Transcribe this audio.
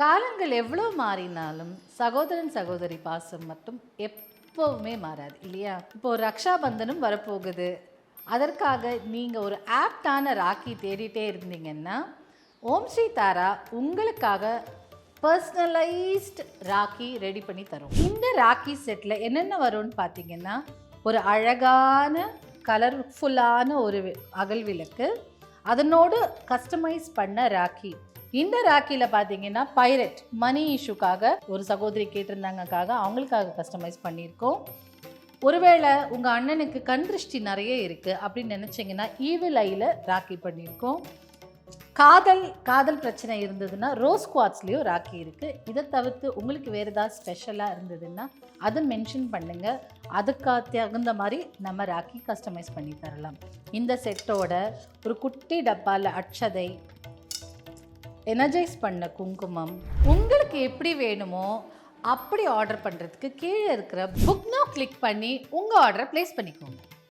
காலங்கள் எவ்வளோ மாறினாலும் சகோதரன் சகோதரி பாசம் மட்டும் எப்பவுமே மாறாது இல்லையா? இப்போ ரக்ஷாபந்தனும் வரப்போகுது. அதற்காக நீங்கள் ஒரு ஆப்டான ராக்கி தேடிட்டே இருந்தீங்கன்னா ஓம் ஸ்ரீ தாரா உங்களுக்காக பர்சனலைஸ்ட் ராக்கி ரெடி பண்ணி தரும். இந்த ராக்கி செட்டில் என்னென்ன வரும்னு பார்த்தீங்கன்னா, ஒரு அழகான கலர்ஃபுல்லான ஒரு அகல் விளக்கு, அதனோடு கஸ்டமைஸ் பண்ண ராக்கி. இந்த ராக்கியில் பார்த்தீங்கன்னா பைரட் மணி இஷ்யூக்காக ஒரு சகோதரி கேட்டிருந்தாங்கக்காக அவங்களுக்காக கஸ்டமைஸ் பண்ணியிருக்கோம். ஒருவேளை உங்கள் அண்ணனுக்கு கண் திருஷ்டி நிறைய இருக்குது அப்படின்னு நினச்சிங்கன்னா ஈவில் ஐயில் ராக்கி பண்ணியிருக்கோம். காதல் பிரச்சனை இருந்ததுன்னா ரோஸ் குவாட்ஸ்லேயும் ராக்கி இருக்குது. இதை தவிர்த்து உங்களுக்கு வேறு ஏதாவது ஸ்பெஷலாக இருந்ததுன்னா அதை மென்ஷன் பண்ணுங்கள். அதுக்காக தகுந்த மாதிரி நம்ம ராக்கி கஸ்டமைஸ் பண்ணி தரலாம். இந்த செட்டோட ஒரு குட்டி டப்பாவில் அட்சதை, எனர்ஜைஸ் பண்ண குங்குமம், உங்களுக்கு எப்படி வேணுமோ அப்படி ஆர்டர் பண்ணுறதுக்கு கீழே இருக்கிற புக் நவ் கிளிக் பண்ணி உங்கள் ஆர்டரை ப்ளேஸ் பண்ணிக்கோங்க.